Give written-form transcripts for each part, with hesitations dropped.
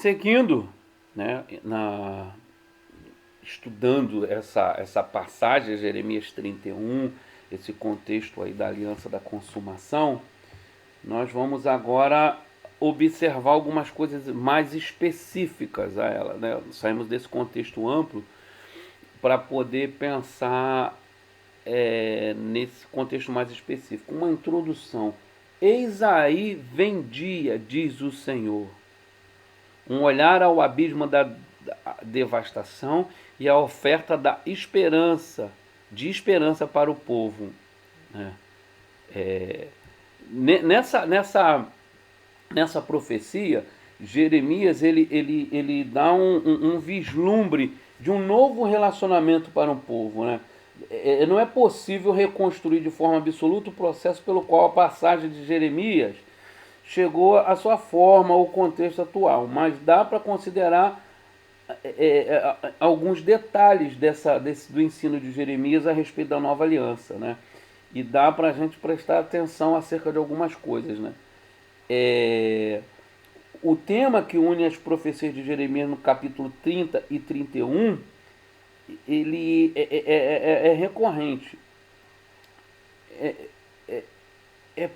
Seguindo, né, estudando essa passagem, Jeremias 31, esse contexto aí da aliança da consumação, nós vamos agora observar algumas coisas mais específicas a ela, né? Saímos desse contexto amplo para poder pensar nesse contexto mais específico. Uma introdução. Eis aí vem dia, diz o Senhor. Um olhar ao abismo da devastação e a oferta da esperança, de esperança para o povo. Né? Nessa profecia, Jeremias ele dá um vislumbre de um novo relacionamento para um povo. Né? Não é possível reconstruir de forma absoluta o processo pelo qual a passagem de Jeremias chegou à sua forma ou contexto atual, mas dá para considerar alguns detalhes do ensino de Jeremias a respeito da nova aliança, né? E dá para a gente prestar atenção acerca de algumas coisas, né? O tema que une as profecias de Jeremias no capítulo 30 e 31, ele é recorrente.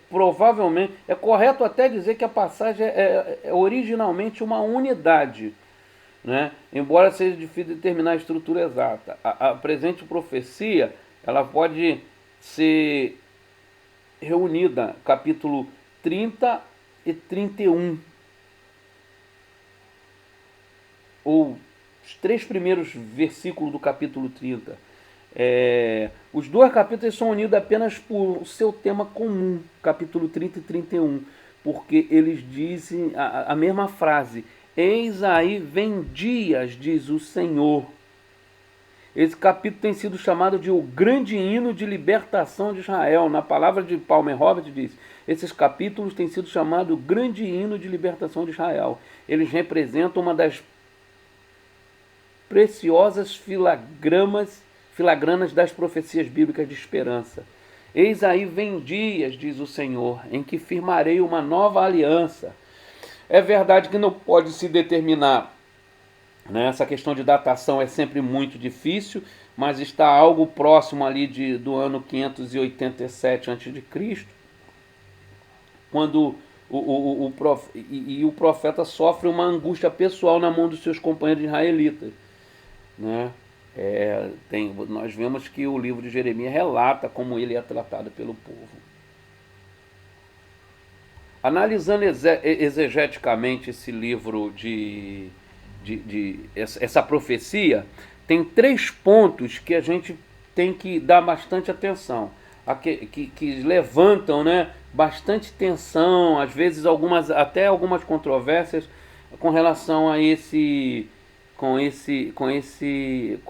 Provavelmente, é correto até dizer que a passagem é originalmente uma unidade, né? Embora seja difícil determinar a estrutura exata. A presente profecia, ela pode ser reunida, capítulo 30 e 31, ou os 3 primeiros versículos do capítulo 30. Os 2 capítulos são unidos apenas por seu tema comum, capítulo 30 e 31, porque eles dizem a mesma frase: eis aí vem dias, diz o Senhor. Esse capítulo tem sido chamado de o grande hino de libertação de Israel. Na palavra de Palmer Roberts diz: esses capítulos têm sido chamados o grande hino de libertação de Israel. Eles representam uma das preciosas filagranas das profecias bíblicas de esperança. Eis aí vem dias, diz o Senhor, em que firmarei uma nova aliança. É verdade que não pode se determinar, né? Essa questão de datação é sempre muito difícil, mas está algo próximo ali do ano 587 a.C., quando o profeta sofre uma angústia pessoal na mão dos seus companheiros israelitas, né? Nós vemos que o livro de Jeremias relata como ele é tratado pelo povo. Analisando exegeticamente esse livro essa profecia, tem 3 pontos que a gente tem que dar bastante atenção, que levantam, né, bastante tensão, às vezes até algumas controvérsias com relação a com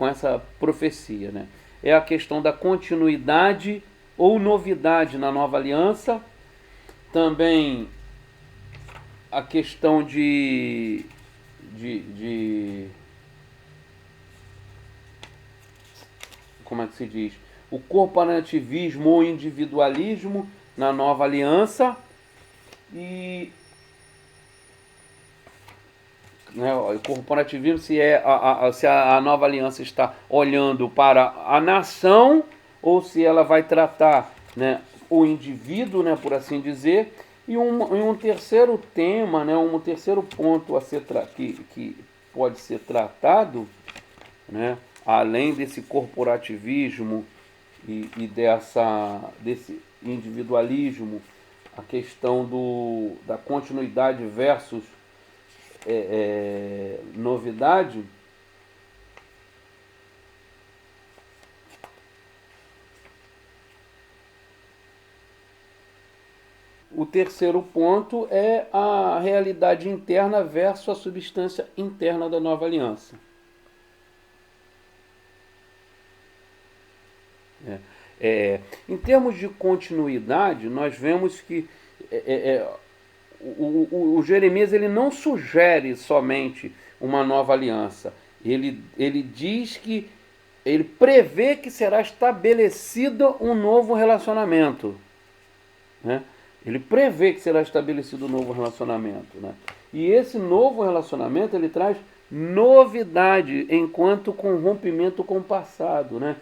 essa profecia, né? É a questão da continuidade ou novidade na nova aliança, também a questão de como é que se diz? O corporativismo ou individualismo na nova aliança e o corporativismo, se a nova aliança está olhando para a nação ou se ela vai tratar, né, o indivíduo, né, por assim dizer. E um terceiro tema, né, um terceiro ponto que pode ser tratado, né, além desse corporativismo e desse individualismo, a questão da continuidade versus novidade. O terceiro ponto é a realidade interna versus a substância interna da nova aliança. Em termos de continuidade, nós vemos que o Jeremias ele não sugere somente uma nova aliança. Ele diz que ele prevê que será estabelecido um novo relacionamento, né? Ele prevê que será estabelecido um novo relacionamento, né? E esse novo relacionamento, ele traz novidade, enquanto com rompimento com o passado, né?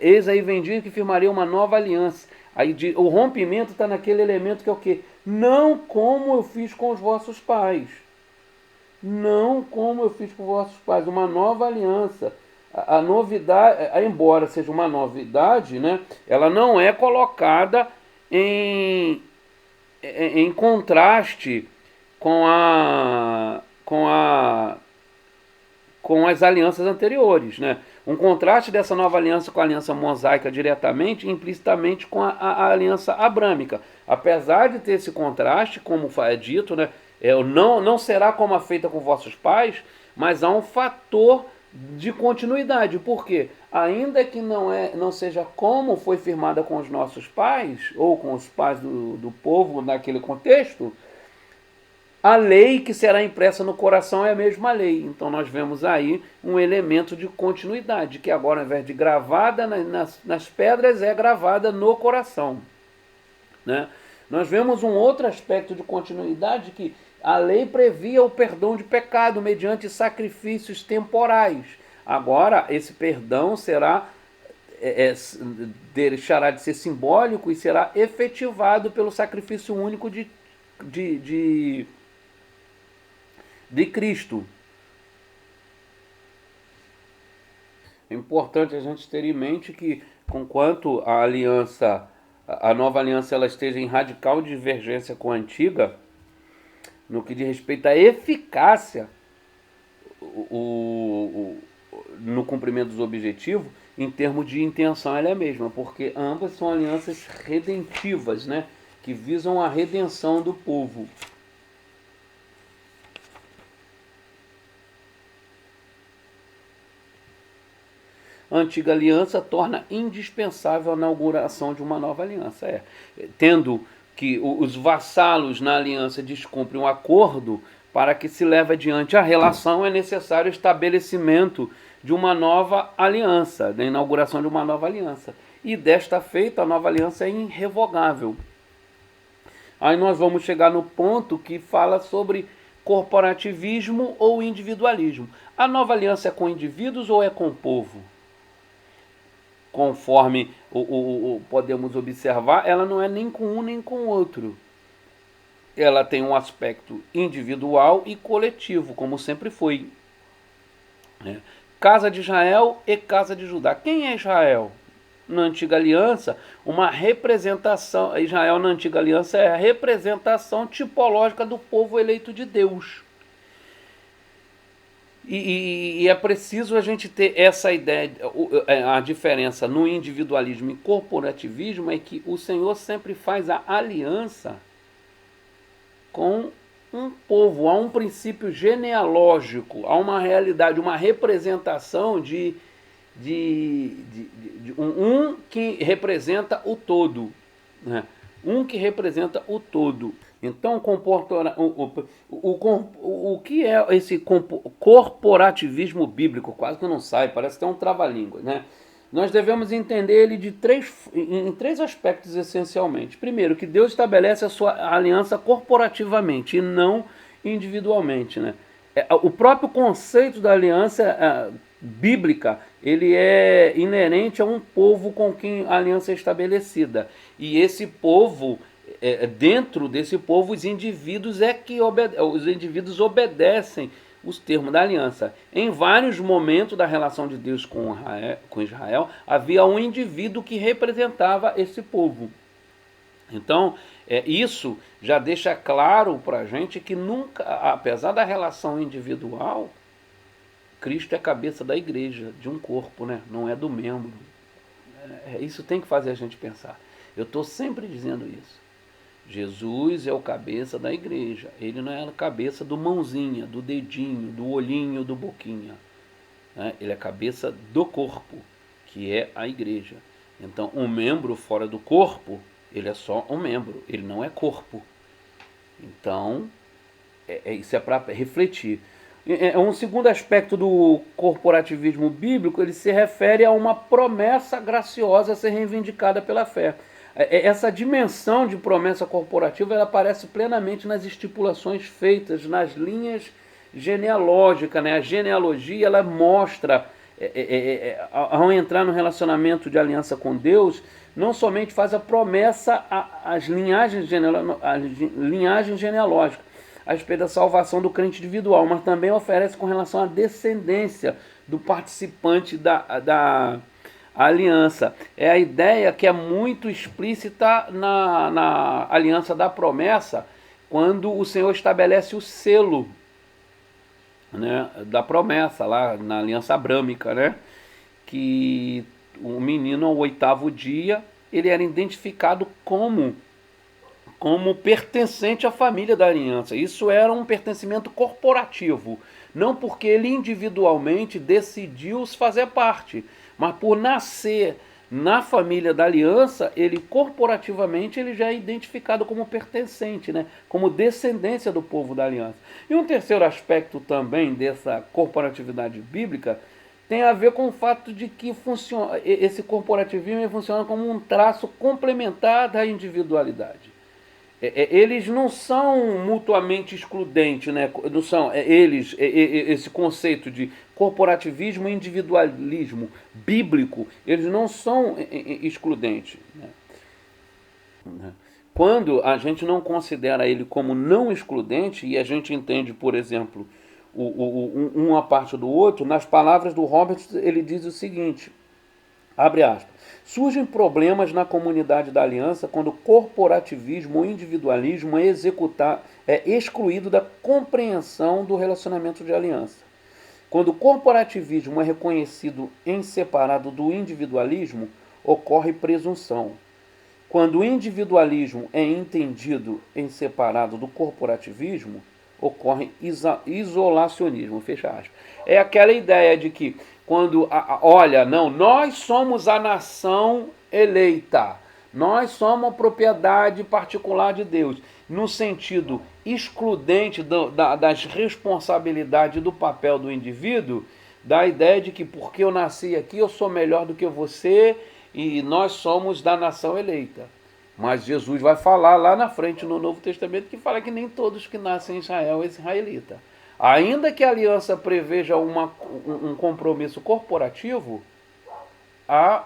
Eis aí vem dia que firmaria uma nova aliança. Aí o rompimento está naquele elemento que é o quê? Não como eu fiz com os vossos pais. Não como eu fiz com os vossos pais. Uma nova aliança. A novidade, embora seja uma novidade, né? Ela não é colocada em contraste com as alianças anteriores, né? Um contraste dessa nova aliança com a aliança mosaica diretamente, implicitamente com a aliança abrâmica. Apesar de ter esse contraste, como é dito, né? Não será como a feita com vossos pais, mas há um fator de continuidade. Por quê? Ainda que não seja como foi firmada com os nossos pais, ou com os pais do povo naquele contexto, a lei que será impressa no coração é a mesma lei. Então nós vemos aí um elemento de continuidade, que agora, ao invés de gravada nas pedras, é gravada no coração, né? Nós vemos um outro aspecto de continuidade, que a lei previa o perdão de pecado mediante sacrifícios temporais. Agora, esse perdão deixará de ser simbólico e será efetivado pelo sacrifício único de Cristo. É importante a gente ter em mente que, conquanto a nova aliança ela esteja em radical divergência com a antiga, no que diz respeito à eficácia no cumprimento dos objetivos, em termos de intenção ela é a mesma, porque ambas são alianças redentivas, né, que visam a redenção do povo. A antiga aliança torna indispensável a inauguração de uma nova aliança. Tendo que os vassalos na aliança descumprem um acordo, para que se leve adiante a relação, é necessário o estabelecimento de uma nova aliança, da inauguração de uma nova aliança. E desta feita, a nova aliança é irrevogável. Aí nós vamos chegar no ponto que fala sobre corporativismo ou individualismo. A nova aliança é com indivíduos ou é com o povo? Conforme podemos observar, ela não é nem com um nem com o outro. Ela tem um aspecto individual e coletivo, como sempre foi. Casa de Israel e casa de Judá. Quem é Israel? Na antiga aliança, uma representação. Israel na antiga aliança é a representação tipológica do povo eleito de Deus. E é preciso a gente ter essa ideia. A diferença no individualismo e corporativismo é que o Senhor sempre faz a aliança com um povo. Há um princípio genealógico, há uma realidade, uma representação de um que representa o todo, né? Um que representa o todo. Então, o que é esse corporativismo bíblico? Quase que não sai, parece que é um trava-língua, né? Nós devemos entender ele em três aspectos essencialmente. Primeiro, que Deus estabelece a sua aliança corporativamente e não individualmente, né? O próprio conceito da aliança bíblica, ele é inerente a um povo com quem a aliança é estabelecida. E esse povo, dentro desse povo, os indivíduos obedecem os termos da aliança. Em vários momentos da relação de Deus com Israel, havia um indivíduo que representava esse povo. Então, isso já deixa claro para a gente que nunca, apesar da relação individual, Cristo é a cabeça da igreja, de um corpo, né? Não é do membro. Isso tem que fazer a gente pensar. Eu estou sempre dizendo isso. Jesus é o cabeça da igreja. Ele não é a cabeça do mãozinha, do dedinho, do olhinho, do boquinha, né? Ele é a cabeça do corpo, que é a igreja. Então, um membro fora do corpo, ele é só um membro, ele não é corpo. Então, isso é para refletir. Um segundo aspecto do corporativismo bíblico, ele se refere a uma promessa graciosa a ser reivindicada pela fé. Essa dimensão de promessa corporativa ela aparece plenamente nas estipulações feitas, nas linhas genealógicas. Né? A genealogia ela mostra, ao entrar no relacionamento de aliança com Deus, não somente faz a promessa às linhagens genealógicas, a respeito da salvação do crente individual, mas também oferece com relação à descendência do participante da aliança. É a ideia que é muito explícita na aliança da promessa, quando o Senhor estabelece o selo, né, da promessa, lá na aliança abrâmica, né, que o menino, ao 8º dia, ele era identificado como pertencente à família da aliança. Isso era um pertencimento corporativo, não porque ele individualmente decidiu fazer parte, mas por nascer na família da aliança, ele corporativamente ele já é identificado como pertencente, né? Como descendência do povo da aliança. E um terceiro aspecto também dessa corporatividade bíblica tem a ver com o fato de que esse corporativismo funciona como um traço complementar da individualidade. Eles não são mutuamente excludentes, né? Não são esse conceito de corporativismo e individualismo bíblico, eles não são excludentes, né? Quando a gente não considera ele como não excludente e a gente entende, por exemplo, uma parte do outro, nas palavras do Roberts ele diz o seguinte, abre aspas, surgem problemas na comunidade da aliança quando o corporativismo ou individualismo é excluído da compreensão do relacionamento de aliança. Quando o corporativismo é reconhecido em separado do individualismo, ocorre presunção. Quando o individualismo é entendido em separado do corporativismo, ocorre isolacionismo, fecha aspas. É aquela ideia de que quando, olha, não, nós somos a nação eleita, nós somos a propriedade particular de Deus, no sentido excludente das responsabilidades do papel do indivíduo, da ideia de que porque eu nasci aqui eu sou melhor do que você e nós somos da nação eleita. Mas Jesus vai falar lá na frente no Novo Testamento que fala que nem todos que nascem em Israel é israelita. Ainda que a aliança preveja um compromisso corporativo, há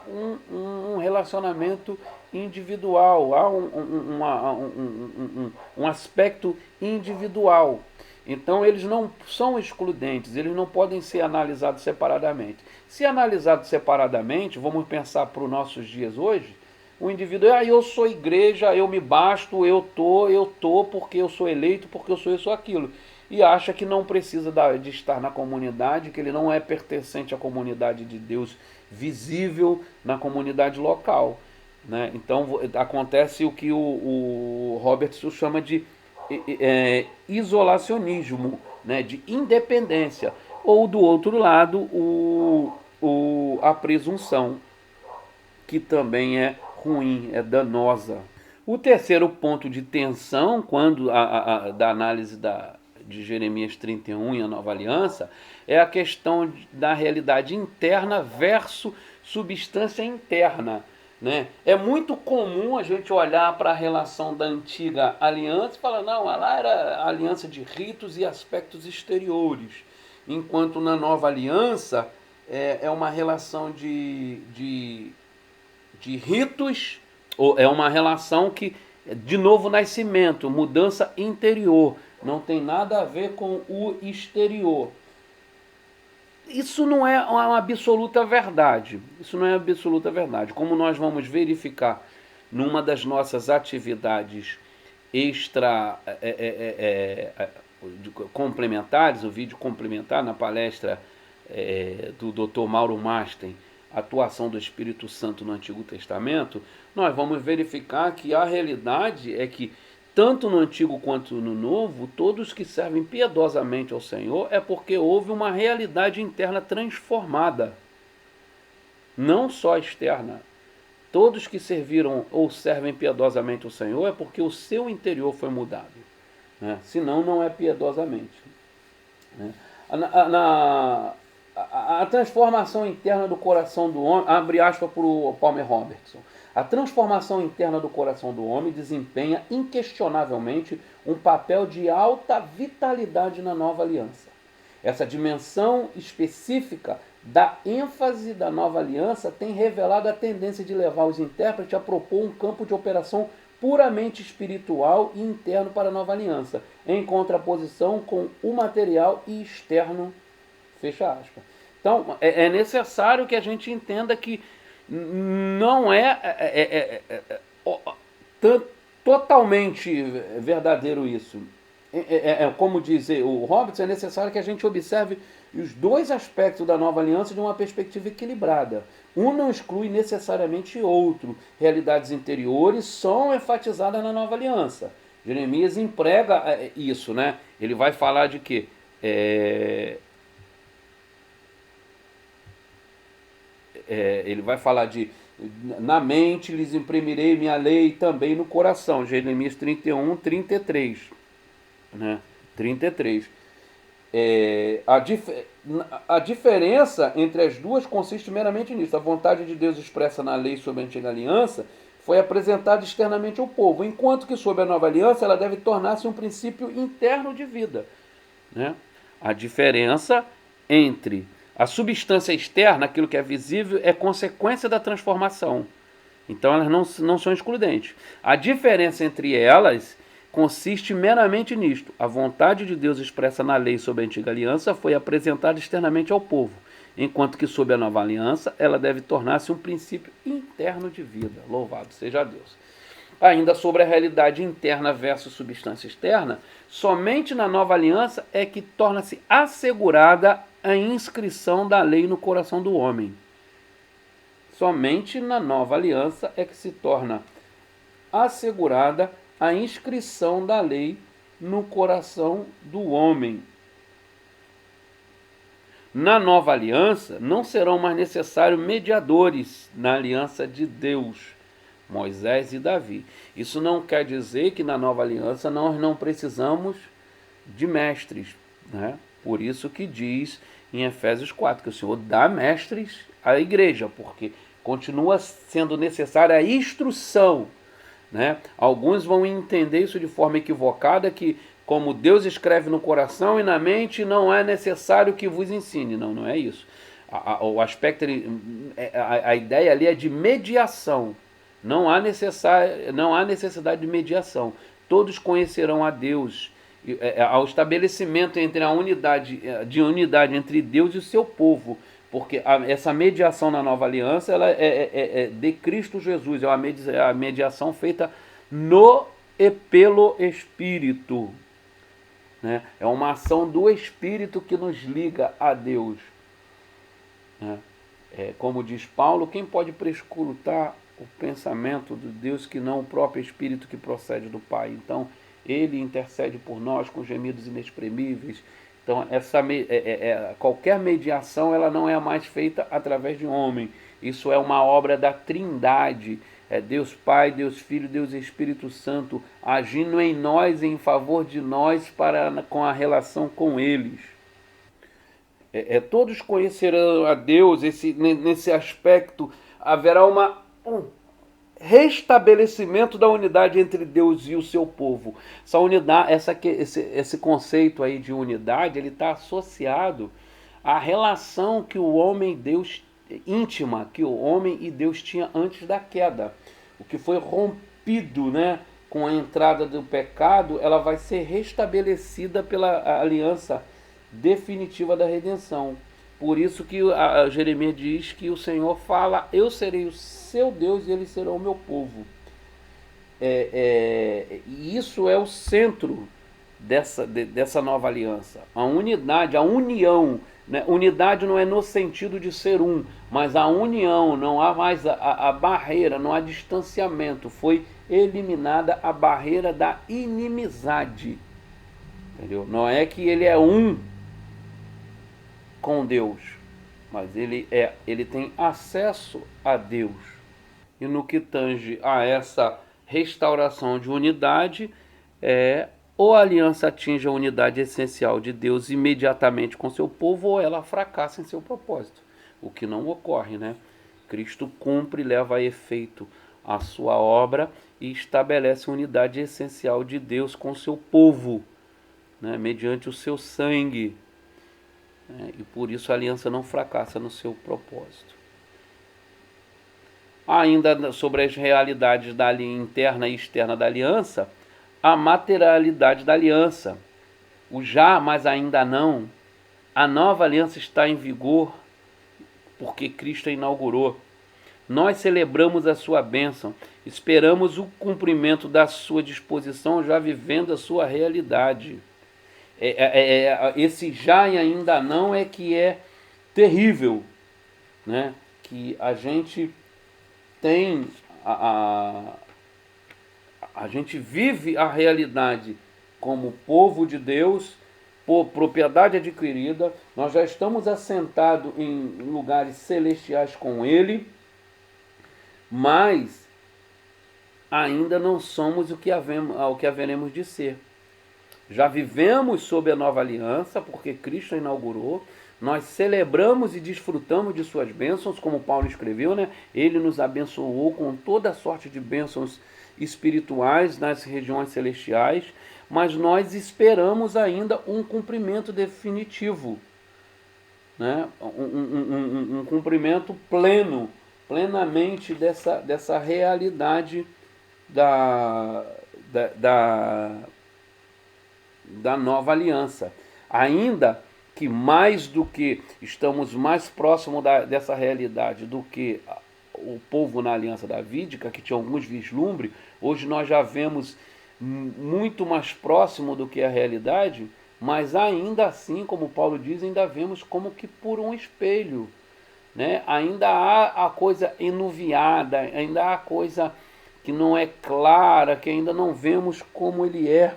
um relacionamento individual, há um aspecto individual. Então eles não são excludentes, eles não podem ser analisados separadamente. Se analisados separadamente, vamos pensar para os nossos dias hoje, o indivíduo, eu sou igreja, eu me basto, eu tô porque eu sou eleito, porque eu sou isso ou aquilo. E acha que não precisa de estar na comunidade, que ele não é pertencente à comunidade de Deus visível na comunidade local. Né? Então acontece o que o Robertson chama de isolacionismo, né? De independência. Ou do outro lado, a presunção, que também é ruim, é danosa. O terceiro ponto de tensão, quando da análise de Jeremias 31 e a Nova Aliança, é a questão da realidade interna versus substância interna. Né? É muito comum a gente olhar para a relação da antiga aliança e falar, não, lá era aliança de ritos e aspectos exteriores, enquanto na nova aliança é uma relação de ritos, ou é uma relação que, de novo nascimento, mudança interior, não tem nada a ver com o exterior. Isso não é uma absoluta verdade. Isso não é absoluta verdade. Como nós vamos verificar numa das nossas atividades complementares, o vídeo complementar na palestra do Dr. Mauro Masten, Atuação do Espírito Santo no Antigo Testamento, nós vamos verificar que a realidade é que tanto no Antigo quanto no Novo, todos que servem piedosamente ao Senhor é porque houve uma realidade interna transformada, não só externa. Todos que serviram ou servem piedosamente ao Senhor é porque o seu interior foi mudado, né? Senão não é piedosamente. Né? A transformação interna do coração do homem, abre aspas para o Palmer Robertson, A transformação interna do coração do homem desempenha inquestionavelmente um papel de alta vitalidade na nova aliança. Essa dimensão específica da ênfase da nova aliança tem revelado a tendência de levar os intérpretes a propor um campo de operação puramente espiritual e interno para a nova aliança, em contraposição com o material e externo, fecha aspas. Então, é necessário que a gente entenda que não totalmente verdadeiro isso. Como diz o Robertson, é necessário que a gente observe os dois aspectos da nova aliança de uma perspectiva equilibrada. Um não exclui necessariamente outro. Realidades interiores são enfatizadas na nova aliança. Jeremias emprega isso, né? Ele vai falar de quê? Ele vai falar de na mente lhes imprimirei minha lei também no coração. Jeremias 31, 33. Né? 33. A diferença entre as duas consiste meramente nisso. A vontade de Deus expressa na lei sobre a antiga aliança foi apresentada externamente ao povo, enquanto que sob a nova aliança ela deve tornar-se um princípio interno de vida. Né? A diferença entre a substância externa, aquilo que é visível, é consequência da transformação. Então elas não são excludentes. A diferença entre elas consiste meramente nisto. A vontade de Deus expressa na lei sobre a antiga aliança foi apresentada externamente ao povo, enquanto que sob a nova aliança ela deve tornar-se um princípio interno de vida. Louvado seja Deus. Ainda sobre a realidade interna versus substância externa, somente na nova aliança é que torna-se assegurada a inscrição da lei no coração do homem. Somente na nova aliança é que se torna assegurada a inscrição da lei no coração do homem. Na nova aliança, não serão mais necessários mediadores na aliança de Deus, Moisés e Davi. Isso não quer dizer que na nova aliança nós não precisamos de mestres, né? Por isso que diz em Efésios 4 que o Senhor dá mestres à igreja, porque continua sendo necessária a instrução. Né? Alguns vão entender isso de forma equivocada, que como Deus escreve no coração e na mente, não é necessário que vos ensine. Não é isso. O aspecto, a ideia ali é de mediação. Não há necessidade de mediação. Todos conhecerão a Deus. Ao estabelecimento entre a unidade entre Deus e o seu povo. Porque essa mediação na nova aliança ela é de Cristo Jesus, é a mediação feita no e pelo Espírito. Né? É uma ação do Espírito que nos liga a Deus. Né? Como diz Paulo, quem pode prescrutar o pensamento de Deus que não o próprio Espírito que procede do Pai? Então, ele intercede por nós com gemidos inexprimíveis. Então, qualquer mediação ela não é mais feita através de homem. Isso é uma obra da Trindade. É Deus Pai, Deus Filho, Deus Espírito Santo agindo em nós, em favor de nós, com a relação com eles. Todos conhecerão a Deus. Nesse aspecto haverá um restabelecimento da unidade entre Deus e o seu povo. Essa unidade, esse conceito aí de unidade, ele está associado à relação que o homem e Deus íntima, que o homem e Deus tinha antes da queda. O que foi rompido, né, com a entrada do pecado, ela vai ser restabelecida pela aliança definitiva da redenção. Por isso que Jeremias diz que o Senhor fala: eu serei o seu Deus e eles serão o meu povo. E isso é o centro dessa nova aliança. A unidade, a união. Né? Unidade não é no sentido de ser um, mas a união, não há mais a barreira, não há distanciamento. Foi eliminada a barreira da inimizade. Entendeu? Não é que ele é um com Deus, mas ele tem acesso a Deus. E no que tange a essa restauração de unidade, ou a aliança atinge a unidade essencial de Deus imediatamente com seu povo, ou ela fracassa em seu propósito, o que não ocorre, né? Cristo cumpre e leva a efeito a sua obra e estabelece a unidade essencial de Deus com o seu povo, né, mediante o seu sangue. E por isso a aliança não fracassa no seu propósito. Ainda sobre as realidades da interna e externa da aliança, a materialidade da aliança, o já, mas ainda não. A nova aliança está em vigor porque Cristo a inaugurou. Nós celebramos a sua bênção, esperamos o cumprimento da sua disposição, já vivendo a sua realidade. Esse já e ainda não é que é terrível, né? Que a gente tem, a gente vive a realidade como povo de Deus, por propriedade adquirida, nós já estamos assentados em lugares celestiais com Ele, mas ainda não somos o que haveremos de ser. Já vivemos sob a nova aliança, porque Cristo a inaugurou. Nós celebramos e desfrutamos de suas bênçãos, como Paulo escreveu, né? Ele nos abençoou com toda sorte de bênçãos espirituais nas regiões celestiais, mas nós esperamos ainda um cumprimento definitivo, né? Um cumprimento plenamente dessa realidade da nova aliança. Ainda que mais do que estamos mais próximos dessa realidade do que o povo na aliança davídica, que tinha alguns vislumbres, hoje nós já vemos muito mais próximo do que a realidade, mas ainda assim, como Paulo diz, ainda vemos como que por um espelho, né? Ainda há a coisa enuviada, ainda há a coisa que não é clara, que ainda não vemos como ele é.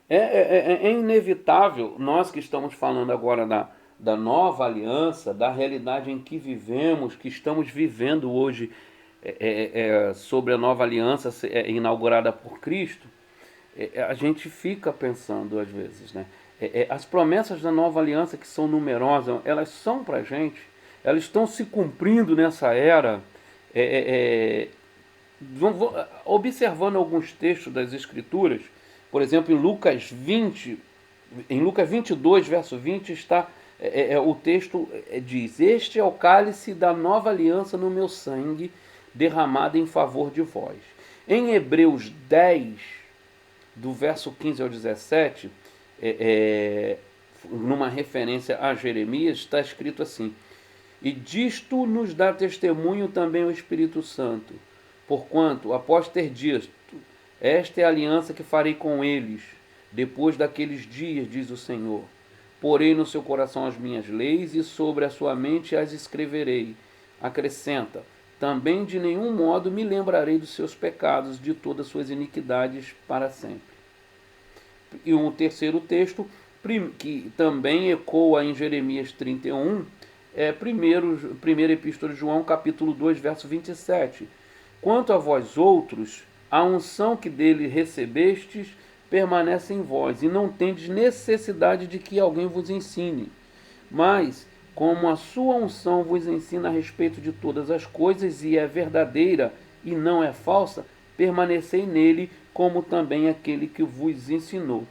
É inevitável, nós que estamos falando agora da nova aliança, da realidade em que vivemos, que estamos vivendo hoje sobre a nova aliança inaugurada por Cristo, a gente fica pensando às vezes, né? As promessas da nova aliança, que são numerosas, elas são para a gente, elas estão se cumprindo nessa era. Observando alguns textos das Escrituras, por exemplo, em Lucas 22, verso 20, está o texto diz: este é o cálice da nova aliança no meu sangue, derramado em favor de vós. Em Hebreus 10, do verso 15 ao 17, numa referência a Jeremias, está escrito assim: e disto nos dá testemunho também o Espírito Santo, porquanto, após ter dito, esta é a aliança que farei com eles, depois daqueles dias, diz o Senhor. Porei no seu coração as minhas leis, e sobre a sua mente as escreverei. Acrescenta: também de nenhum modo me lembrarei dos seus pecados, de todas as suas iniquidades para sempre. E um terceiro texto, que também ecoa em Jeremias 31, primeira Epístola de João, capítulo 2, verso 27. Quanto a vós outros, a unção que dele recebestes permanece em vós, e não tendes necessidade de que alguém vos ensine. Mas, como a sua unção vos ensina a respeito de todas as coisas, e é verdadeira e não é falsa, permanecei nele, como também aquele que vos ensinou.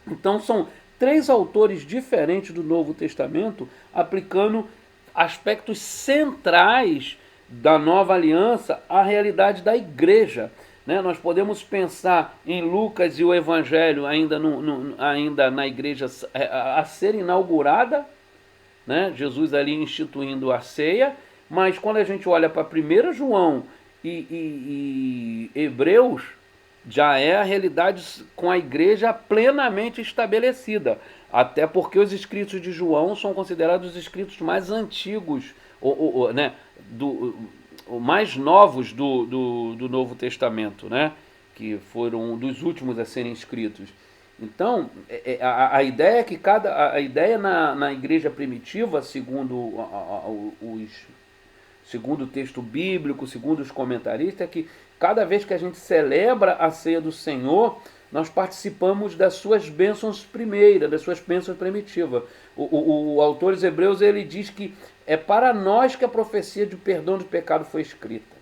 Então são três autores diferentes do Novo Testamento aplicando aspectos centrais da nova aliança à realidade da igreja. Né? Nós podemos pensar em Lucas e o Evangelho ainda na igreja a ser inaugurada, né? Jesus ali instituindo a ceia, mas quando a gente olha para 1 João e Hebreus, já é a realidade com a igreja plenamente estabelecida. Até porque os escritos de João são considerados os escritos mais antigos, né, mais novos do Novo Testamento, né, que foram dos últimos a serem escritos. Então, a ideia é que a ideia na igreja primitiva, segundo o texto bíblico, segundo os comentaristas, é que cada vez que a gente celebra a ceia do Senhor, nós participamos das suas bênçãos primeiras, das suas bênçãos primitivas. O autor dos Hebreus, ele diz que é para nós que a profecia de perdão do pecado foi escrita.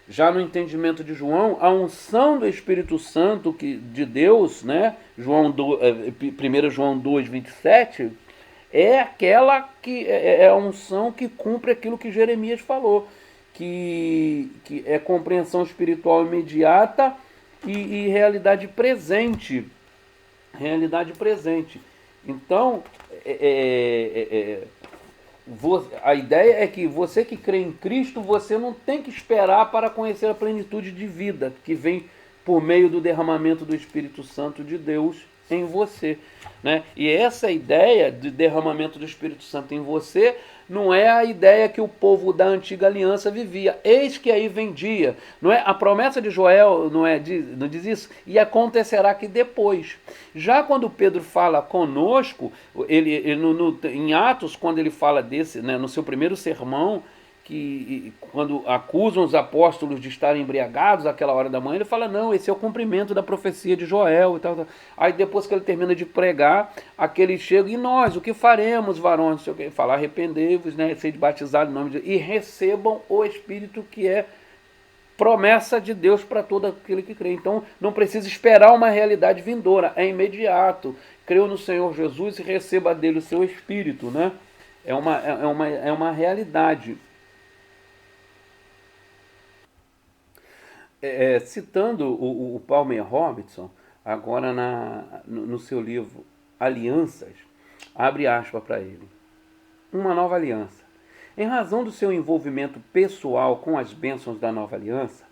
Já no entendimento de João, a unção do Espírito Santo de Deus, né? 1 João 2, 27, é aquela que é a unção que cumpre aquilo que Jeremias falou, que é compreensão espiritual imediata e realidade presente. Realidade presente. Então, a ideia é que você que crê em Cristo, você não tem que esperar para conhecer a plenitude de vida que vem por meio do derramamento do Espírito Santo de Deus em você, né? E essa ideia de derramamento do Espírito Santo em você não é a ideia que o povo da antiga aliança vivia. Eis que aí vem dia. Não é? A promessa de Joel não diz isso? E acontecerá que depois. Já quando Pedro fala conosco, em Atos, quando ele fala desse, né, no seu primeiro sermão, que quando acusam os apóstolos de estarem embriagados àquela hora da manhã, ele fala, não, esse é o cumprimento da profecia de Joel e tal. Aí depois que ele termina de pregar, aquele chega, e nós, o que faremos, varões? Não sei o que, fala, arrependei-vos, né, sede batizados em nome de Deus, e recebam o Espírito, que é promessa de Deus para todo aquele que crê. Então não precisa esperar uma realidade vindoura, é imediato. Creu no Senhor Jesus e receba dele o seu Espírito, né? É uma realidade. Citando o Palmer Robertson, agora no seu livro Alianças, abre aspas para ele. Uma nova aliança. Em razão do seu envolvimento pessoal com as bênçãos da nova aliança,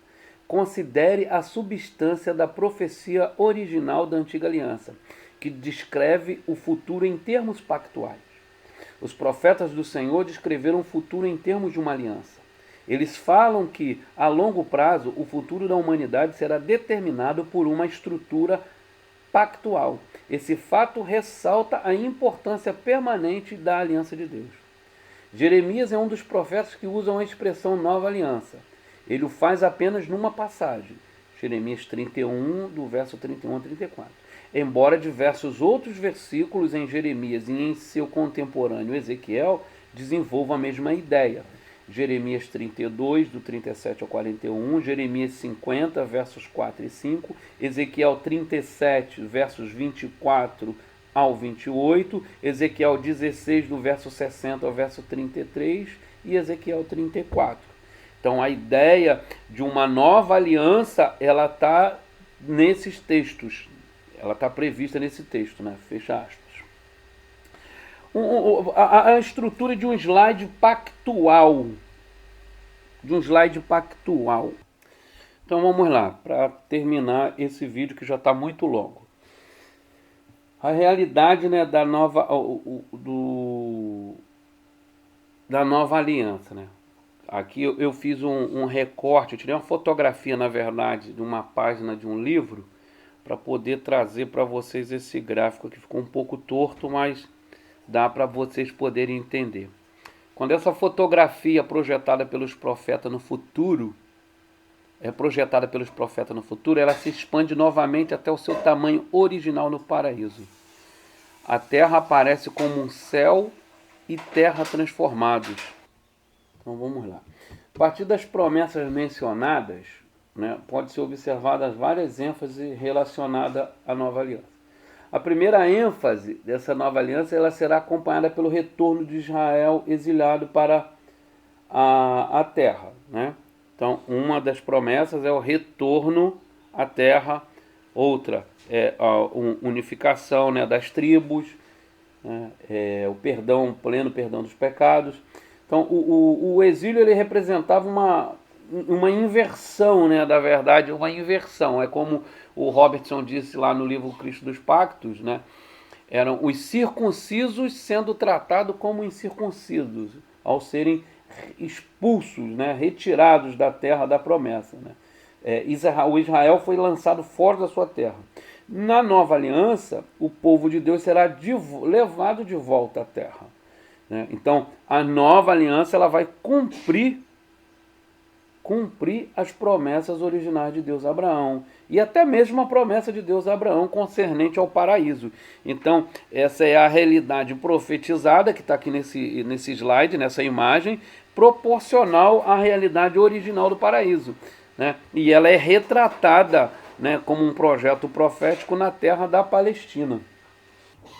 considere a substância da profecia original da antiga aliança, que descreve o futuro em termos pactuais. Os profetas do Senhor descreveram o futuro em termos de uma aliança. Eles falam que, a longo prazo, o futuro da humanidade será determinado por uma estrutura pactual. Esse fato ressalta a importância permanente da aliança de Deus. Jeremias é um dos profetas que usam a expressão nova aliança. Ele o faz apenas numa passagem, Jeremias 31, do verso 31 a 34. Embora diversos outros versículos em Jeremias e em seu contemporâneo Ezequiel desenvolvam a mesma ideia. Jeremias 32, do 37 ao 41, Jeremias 50, versos 4 e 5, Ezequiel 37, versos 24 ao 28, Ezequiel 16, do verso 60 ao verso 33 e Ezequiel 34. Então a ideia de uma nova aliança, ela está nesses textos, ela está prevista nesse texto, né? Fecha aspas. A estrutura de um slide pactual. Então vamos lá, para terminar esse vídeo que já está muito longo. A realidade, né, da nova aliança, né? Aqui eu fiz um recorte, eu tirei uma fotografia, na verdade, de uma página de um livro, para poder trazer para vocês esse gráfico que ficou um pouco torto, mas dá para vocês poderem entender. Quando essa fotografia projetada pelos profetas no futuro, ela se expande novamente até o seu tamanho original no paraíso. A terra aparece como um céu e terra transformados. Então vamos lá. A partir das promessas mencionadas, né, pode ser observadas várias ênfases relacionadas à nova aliança. A primeira ênfase dessa nova aliança, ela será acompanhada pelo retorno de Israel exilado para a terra, né? Então, uma das promessas é o retorno à terra, outra é a unificação, né, das tribos, né, o pleno perdão dos pecados. Então, o exílio, ele representava uma inversão, né, da verdade, uma inversão. É como o Robertson disse lá no livro Cristo dos Pactos, né? Eram os circuncisos sendo tratados como incircuncisos, ao serem expulsos, né, retirados da terra da promessa, né? O Israel foi lançado fora da sua terra. Na nova aliança, o povo de Deus será levado de volta à terra, né? Então, a nova aliança, ela vai cumprir cumprir as promessas originais de Deus a Abraão, e até mesmo a promessa de Deus a Abraão concernente ao paraíso. Então, essa é a realidade profetizada, que está aqui nesse slide, nessa imagem, proporcional à realidade original do paraíso, né? E ela é retratada, né, como um projeto profético na terra da Palestina.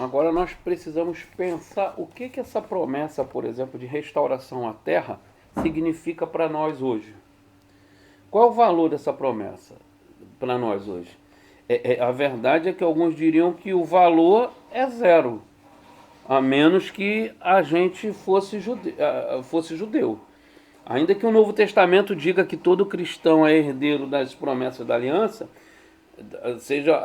Agora nós precisamos pensar o que essa promessa, por exemplo, de restauração à terra significa para nós hoje. Qual é o valor dessa promessa para nós hoje? A verdade é que alguns diriam que o valor é zero, a menos que a gente fosse judeu. Ainda que o Novo Testamento diga que todo cristão é herdeiro das promessas da aliança, seja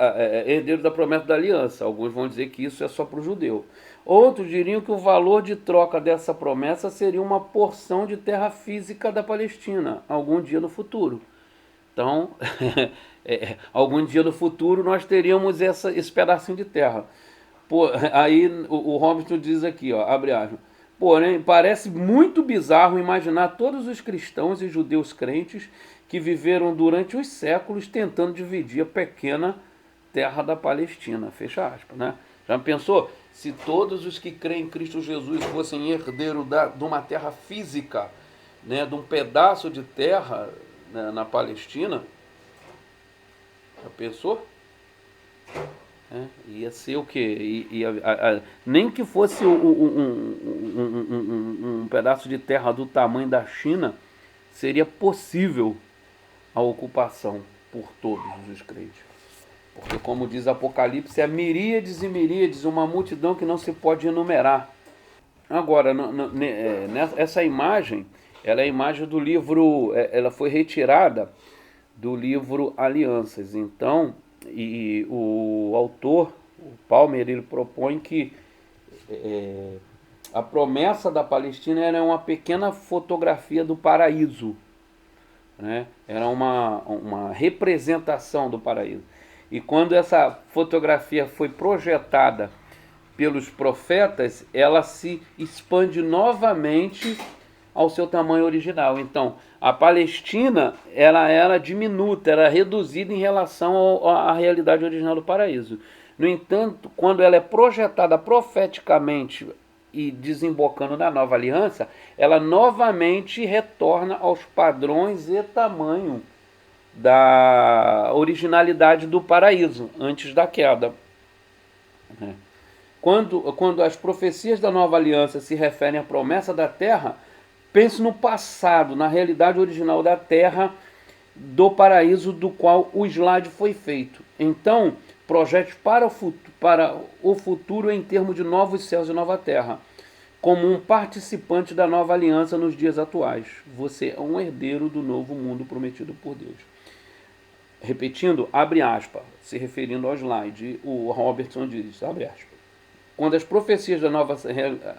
herdeiro da promessa da aliança. Alguns vão dizer que isso é só para o judeu. Outros diriam que o valor de troca dessa promessa seria uma porção de terra física da Palestina, algum dia no futuro. Então, algum dia no futuro nós teríamos esse pedacinho de terra. Aí o Robinson diz aqui, ó, abre aspas, porém, parece muito bizarro imaginar todos os cristãos e judeus crentes que viveram durante os séculos tentando dividir a pequena terra da Palestina, fecha aspas, né? Já pensou? Se todos os que creem em Cristo Jesus fossem herdeiros de uma terra física, né, de um pedaço de terra, né, na Palestina, já pensou? Ia ser o quê? Nem que fosse um pedaço de terra do tamanho da China, seria possível a ocupação por todos os crentes. Porque, como diz Apocalipse, é miríades e miríades, uma multidão que não se pode enumerar. Agora, essa imagem, ela é a imagem do livro, ela foi retirada do livro Alianças. Então, e o autor, o Palmer, ele propõe que a promessa da Palestina era uma pequena fotografia do paraíso, né? Era uma representação do paraíso. E quando essa fotografia foi projetada pelos profetas, ela se expande novamente ao seu tamanho original. Então, a Palestina, ela era diminuta, era reduzida em relação à realidade original do paraíso. No entanto, quando ela é projetada profeticamente e desembocando na nova aliança, ela novamente retorna aos padrões e tamanho da originalidade do paraíso, antes da queda. Quando as profecias da nova aliança se referem à promessa da terra, pense no passado, na realidade original da terra, do paraíso do qual o slide foi feito. Então, projete para o futuro em termos de novos céus e nova terra, como um participante da nova aliança nos dias atuais. Você é um herdeiro do novo mundo prometido por Deus. Repetindo, abre aspas, se referindo ao slide, o Robertson diz, abre aspas, quando as profecias da nova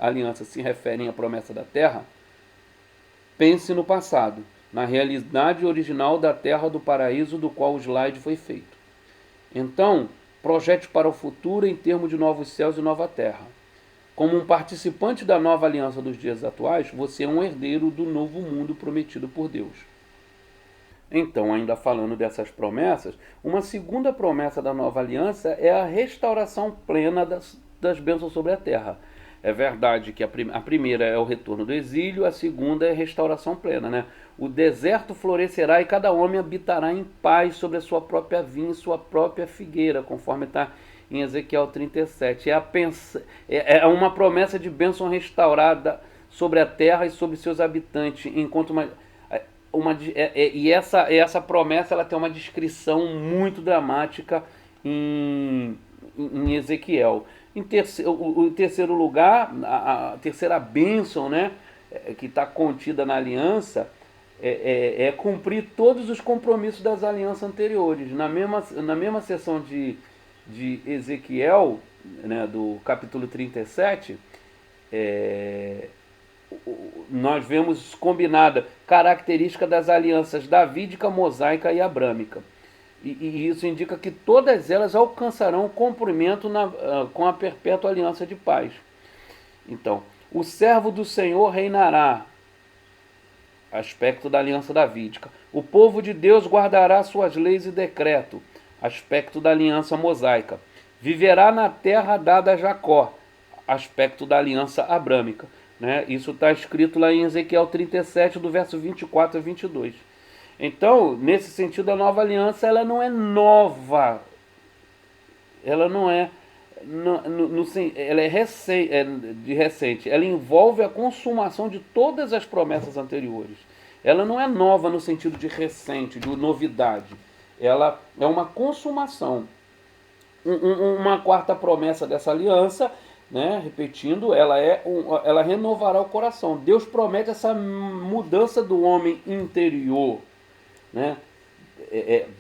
aliança se referem à promessa da terra, pense no passado, na realidade original da terra do paraíso do qual o slide foi feito. Então, projete para o futuro em termos de novos céus e nova terra. Como um participante da nova aliança dos dias atuais, você é um herdeiro do novo mundo prometido por Deus. Então, ainda falando dessas promessas, uma segunda promessa da nova aliança é a restauração plena das bênçãos sobre a terra. É verdade que a primeira é o retorno do exílio, a segunda é a restauração plena, né? O deserto florescerá e cada homem habitará em paz sobre a sua própria vinha e sua própria figueira, conforme está em Ezequiel 37. É uma promessa de bênção restaurada sobre a terra e sobre seus habitantes, enquanto essa promessa ela tem uma descrição muito dramática em Ezequiel. Em terceiro lugar, a terceira bênção, né, que está contida na aliança, é cumprir todos os compromissos das alianças anteriores. Na mesma sessão de Ezequiel, né, do capítulo 37, nós vemos combinada característica das alianças davídica, mosaica e abrâmica. E isso indica que todas elas alcançarão cumprimento com a perpétua aliança de paz. Então, o servo do Senhor reinará aspecto da aliança davídica. O povo de Deus guardará suas leis e decreto, aspecto da aliança mosaica. Viverá na terra dada a Jacó, aspecto da aliança abrâmica. Né? Isso está escrito lá em Ezequiel 37, do verso 24 a 22. Então, nesse sentido, a nova aliança ela não é nova. Ela não é... ela é de recente. Ela envolve a consumação de todas as promessas anteriores. Ela não é nova no sentido de recente, de novidade. Ela é uma consumação. Uma quarta promessa dessa aliança, né, repetindo, ela renovará o coração. Deus promete essa mudança do homem interior, né?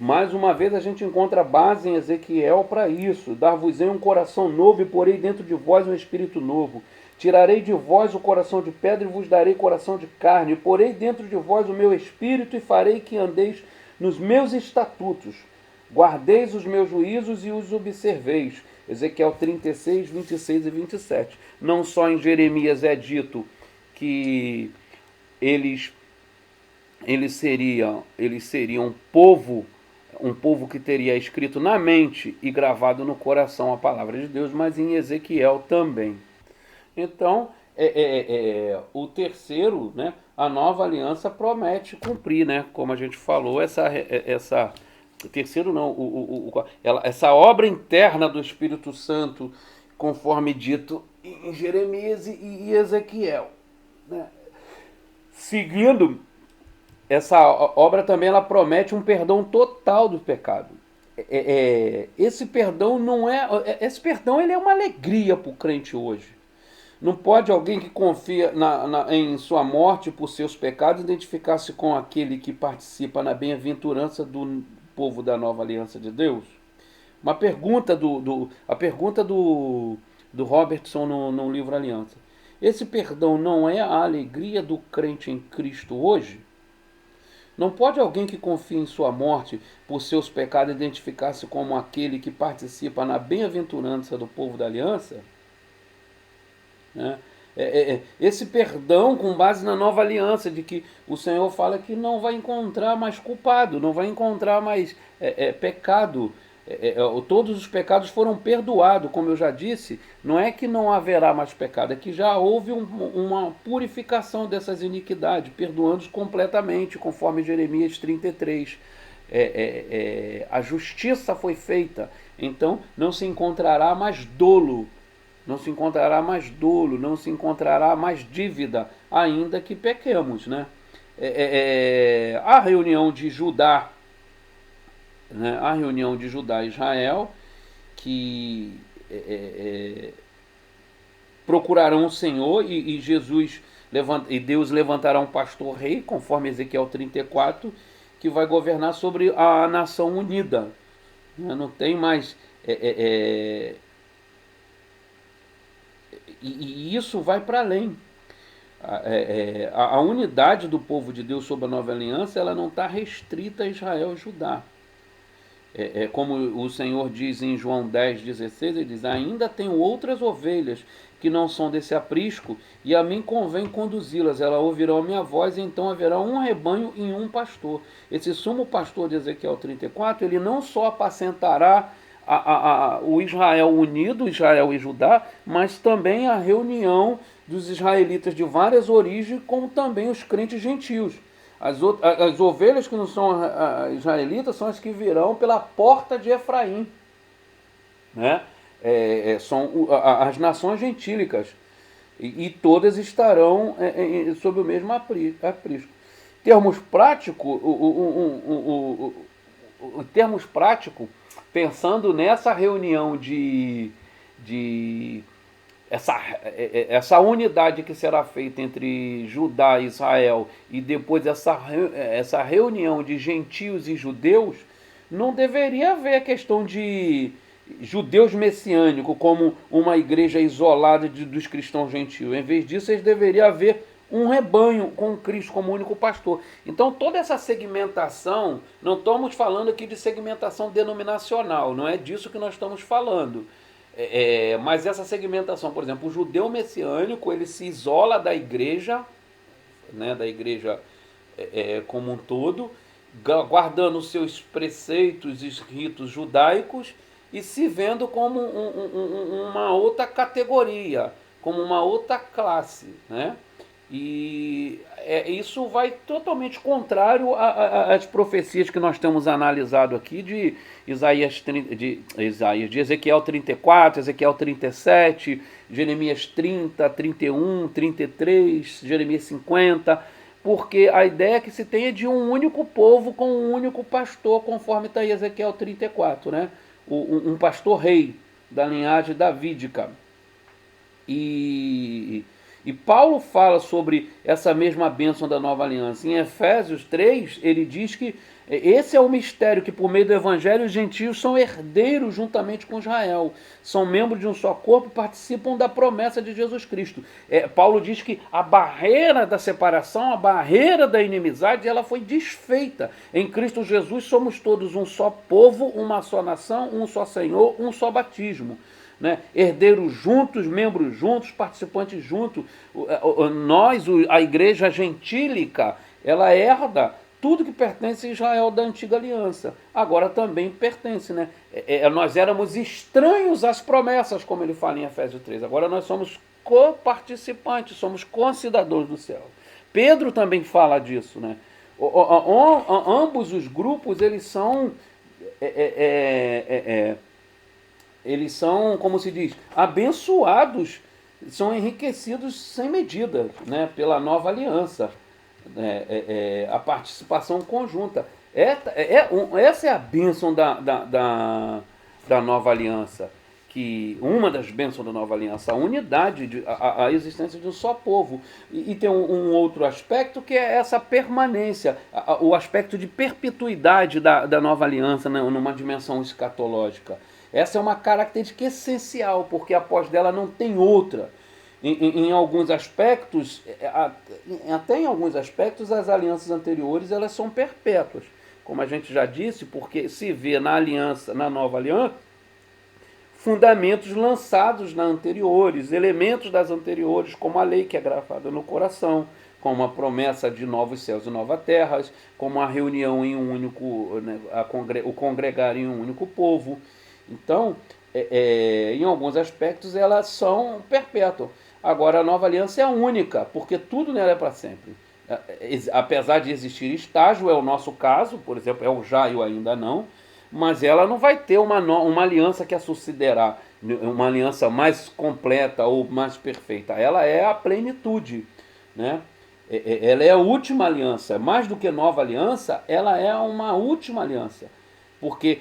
Mais uma vez a gente encontra base em Ezequiel para isso. Dar-vos-ei um coração novo e porei dentro de vós um espírito novo. Tirarei de vós o coração de pedra e vos darei coração de carne. Porei dentro de vós o meu espírito e farei que andeis nos meus estatutos. Guardeis os meus juízos e os observeis. Ezequiel 36, 26 e 27. Não só em Jeremias é dito que eles seriam um povo que teria escrito na mente e gravado no coração a palavra de Deus, mas em Ezequiel também. Então, o terceiro, né, a nova aliança promete cumprir, né, como a gente falou, o terceiro não, essa obra interna do Espírito Santo, conforme dito em Jeremias e Ezequiel, né? Seguindo, essa obra também ela promete um perdão total do pecado. Esse perdão ele é uma alegria para o crente hoje. Não pode alguém que confia em sua morte por seus pecados identificar-se com aquele que participa na bem-aventurança do povo da nova aliança de Deus? Uma pergunta a pergunta do Robertson no livro Aliança. Esse perdão não é a alegria do crente em Cristo hoje? Não pode alguém que confia em sua morte por seus pecados identificar-se como aquele que participa na bem-aventurança do povo da aliança? Né? Esse perdão com base na nova aliança, de que o Senhor fala que não vai encontrar mais culpado, não vai encontrar mais pecado. Todos os pecados foram perdoados, como eu já disse. Não é que não haverá mais pecado, é que já houve uma purificação dessas iniquidades, perdoando-os completamente, conforme Jeremias 33. A justiça foi feita, então não se encontrará mais dolo, não se encontrará mais dívida, ainda que pequemos, né? A reunião de Judá, né? A reunião de Judá e Israel, que procurarão o Senhor e Deus levantará um pastor rei, conforme Ezequiel 34, que vai governar sobre a nação unida. Não tem mais... E isso vai para além. A unidade do povo de Deus sob a nova aliança, ela não está restrita a Israel e Judá. Como o Senhor diz em João 10,16, ele diz: ainda tenho outras ovelhas que não são desse aprisco, e a mim convém conduzi-las. Elas ouvirão a minha voz, e então haverá um rebanho e um pastor. Esse sumo pastor de Ezequiel 34, ele não só apacentará o Israel unido, Israel e Judá, mas também a reunião dos israelitas de várias origens, como também os crentes gentios. As ovelhas que não são israelitas são as que virão pela porta de Efraim, né? São as nações gentílicas, e todas estarão sob o mesmo aprisco. Termos práticos, pensando nessa reunião essa unidade que será feita entre Judá e Israel, e depois essa reunião de gentios e judeus, não deveria haver a questão de judeus messiânicos como uma igreja isolada dos cristãos gentios. Em vez disso, deveria haver um rebanho com Cristo como único pastor. Então toda essa segmentação, não estamos falando aqui de segmentação denominacional, não é disso que nós estamos falando. Mas essa segmentação, por exemplo, o judeu messiânico, ele se isola da igreja, né, da igreja como um todo, guardando os seus preceitos e ritos judaicos e se vendo como uma outra categoria, como uma outra classe, né? E isso vai totalmente contrário às profecias que nós temos analisado aqui de de Ezequiel 34, Ezequiel 37, Jeremias 30, 31, 33, Jeremias 50, porque a ideia que se tem é de um único povo com um único pastor, conforme está em Ezequiel 34, né? Um pastor rei da linhagem davídica. E Paulo fala sobre essa mesma bênção da nova aliança. Em Efésios 3, ele diz que esse é o mistério, que por meio do evangelho os gentios são herdeiros juntamente com Israel. São membros de um só corpo, participam da promessa de Jesus Cristo. Paulo diz que a barreira da separação, a barreira da inimizade, ela foi desfeita. Em Cristo Jesus somos todos um só povo, uma só nação, um só Senhor, um só batismo. Né? Herdeiros juntos, membros juntos, participantes juntos. Nós, a igreja gentílica, ela herda tudo que pertence a Israel da antiga aliança. Agora também pertence, né? Nós éramos estranhos às promessas, como ele fala em Efésios 3. Agora nós somos coparticipantes, somos concidadãos do céu. Pedro também fala disso, né? Ambos os grupos, eles são eles são, como se diz, abençoados, são enriquecidos sem medida, né, pela nova aliança, a participação conjunta. Essa é a bênção da nova aliança, que uma das bênçãos da nova aliança, a unidade, a existência de um só povo. E tem um outro aspecto que é essa permanência, o aspecto de perpetuidade da nova aliança, né, numa dimensão escatológica. Essa é uma característica essencial, porque após dela não tem outra. Em alguns aspectos, até em alguns aspectos, as alianças anteriores elas são perpétuas. Como a gente já disse, porque se vê na aliança, na nova aliança, fundamentos lançados na anteriores, elementos das anteriores, como a lei que é gravada no coração, como a promessa de novos céus e novas terras, como a reunião em um único, né, o congregar em um único povo. Então, em alguns aspectos, elas são perpétuas. Agora, a nova aliança é única, porque tudo nela é para sempre. Apesar de existir estágio, é o nosso caso, por exemplo, é o já e o ainda não, mas ela não vai ter uma aliança que a sucederá, uma aliança mais completa ou mais perfeita. Ela é a plenitude, né? Ela é a última aliança. Mais do que nova aliança, ela é uma última aliança. Porque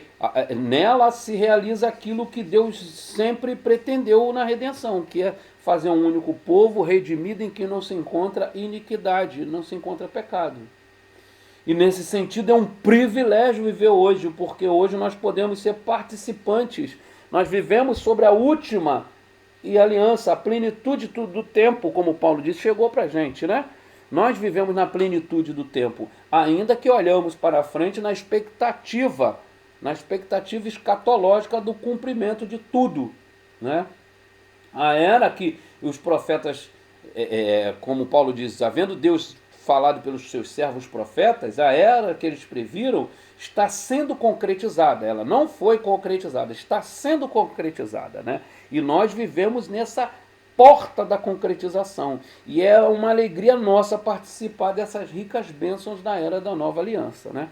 nela se realiza aquilo que Deus sempre pretendeu na redenção, que é fazer um único povo redimido em que não se encontra iniquidade, não se encontra pecado. E nesse sentido é um privilégio viver hoje, porque hoje nós podemos ser participantes. Nós vivemos sobre a última aliança, a plenitude do tempo, como Paulo disse, chegou para a gente, né? Nós vivemos na plenitude do tempo, ainda que olhamos para frente na expectativa escatológica do cumprimento de tudo, né? A era que os profetas, como Paulo diz, havendo Deus falado pelos seus servos profetas, a era que eles previram está sendo concretizada. Ela não foi concretizada, está sendo concretizada, né? E nós vivemos nessa porta da concretização. E é uma alegria nossa participar dessas ricas bênçãos da era da nova aliança, né?